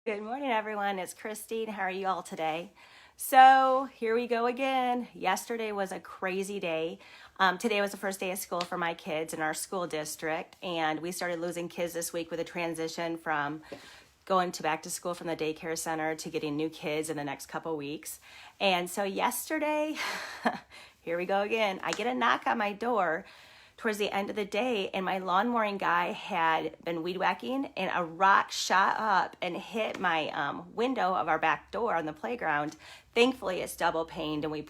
Good morning, everyone. It's Christine. How are you all today? So here we go again. Yesterday was a crazy day. Today was the first day of school for my kids in our school district, and we started losing kids this week with a transition from going to back to school from the daycare center to getting new kids in the next couple weeks. And so yesterday, here we go again. I get a knock on my door towards the end of the day, and my lawn mowing guy had been weed whacking, and a rock shot up and hit my window of our back door on the playground. Thankfully, it's double paned, and we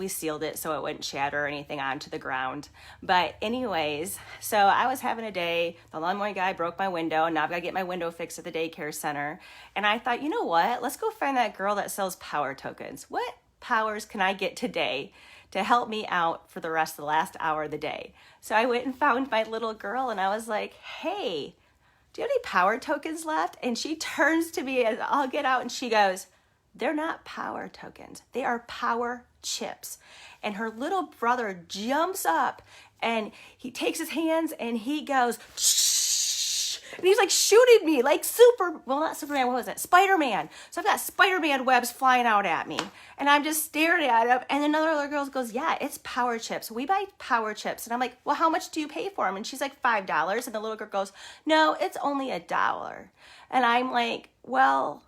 sealed it so it wouldn't shatter or anything onto the ground. But anyways, so I was having a day. The lawn mowing guy broke my window, and now I've got to get my window fixed at the daycare center. And I thought, you know what? Let's go find that girl that sells power tokens. What powers can I get today to help me out for the rest of the last hour of the day? So I went and found my little girl, and I was like, hey, do you have any power tokens left? And she turns to me as I'll get out, and she goes, they're not power tokens. They are power chips. And her little brother jumps up, and he takes his hands, and he goes, and he's like shooting me like not Superman, what was it? Spider-Man. So I've got Spider-Man webs flying out at me, and I'm just staring at him. And another little girl goes, yeah, it's power chips. We buy power chips. And I'm like, well, how much do you pay for them? And she's like, $5. And the little girl goes, no, it's only $1. And I'm like, well,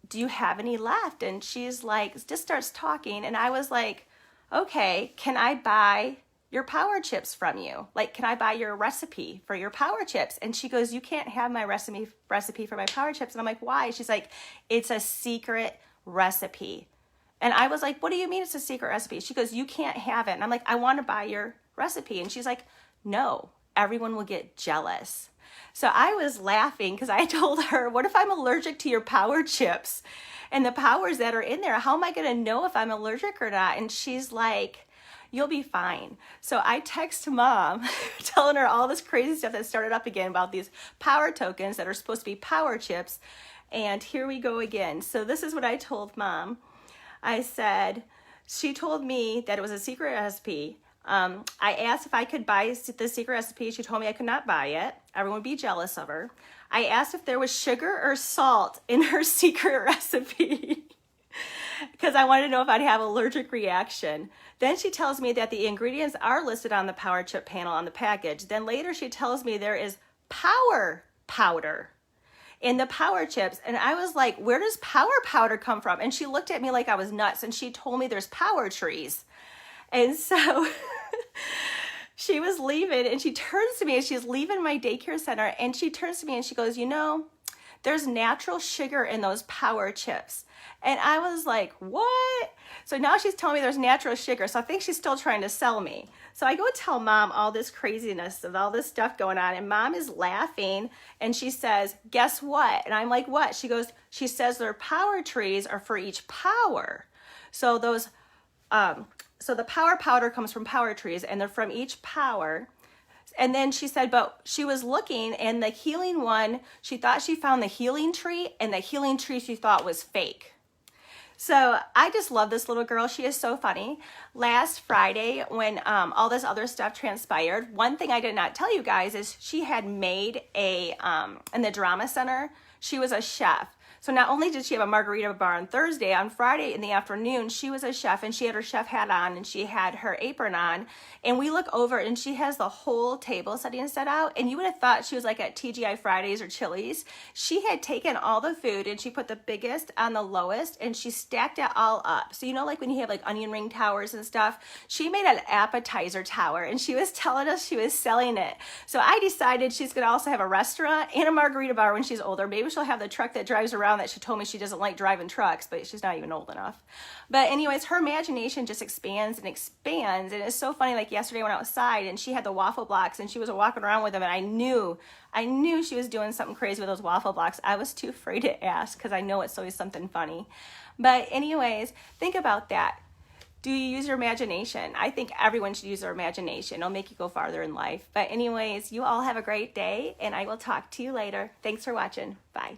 do you have any left? And she's like, just starts talking. And I was like, okay, can I buy your power chips from you? Like, can I buy your recipe for your power chips? And she goes, you can't have my recipe for my power chips. And I'm like, why? She's like, it's a secret recipe. And I was like, what do you mean it's a secret recipe? She goes, you can't have it. And I'm like, I want to buy your recipe. And she's like, no, everyone will get jealous. So I was laughing because I told her, what if I'm allergic to your power chips and the powers that are in there? How am I going to know if I'm allergic or not? And she's like, you'll be fine. So I text mom telling her all this crazy stuff that started up again about these power tokens that are supposed to be power chips. And here we go again. So this is what I told mom. I said, she told me that it was a secret recipe. I asked if I could buy the secret recipe. She told me I could not buy it. Everyone would be jealous of her. I asked if there was sugar or salt in her secret recipe because I wanted to know if I'd have an allergic reaction. Then she tells me that the ingredients are listed on the power chip panel on the package. Then later she tells me there is power powder in the power chips. And I was like, where does power powder come from? And she looked at me like I was nuts, and she told me there's power trees. And so she was leaving, and she turns to me, and she's leaving my daycare center, and she turns to me and she goes, you know, there's natural sugar in those power chips. And I was like, what? So now she's telling me there's natural sugar. So I think she's still trying to sell me. So I go tell mom all this craziness of all this stuff going on, and mom is laughing, and she says, guess what? And I'm like, what? She says their power trees are for each power. So so the power powder comes from power trees, and they're from each power. And then she said, but she was looking, and the healing one, she thought she found the healing tree, and the healing tree she thought was fake. So I just love this little girl. She is so funny. Last Friday, when all this other stuff transpired, one thing I did not tell you guys is she had made in the drama center, she was a chef. So not only did she have a margarita bar on Thursday, on Friday in the afternoon, she was a chef, and she had her chef hat on, and she had her apron on. And we look over, and she has the whole table setting set out. And you would have thought she was like at TGI Fridays or Chili's. She had taken all the food, and she put the biggest on the lowest, and she stacked it all up. So you know, like when you have like onion ring towers and stuff, she made an appetizer tower, and she was telling us she was selling it. So I decided she's going to also have a restaurant and a margarita bar when she's older. Maybe she'll have the truck that drives around that she told me she doesn't like driving trucks, but she's not even old enough. But anyways, her imagination just expands and expands. And it's so funny, like yesterday I went outside, and she had the waffle blocks, and she was walking around with them, and I knew she was doing something crazy with those waffle blocks. I was too afraid to ask because I know it's always something funny. But anyways, think about that. Do you use your imagination? I think everyone should use their imagination. It'll make you go farther in life. But anyways, you all have a great day, and I will talk to you later. Thanks for watching. Bye.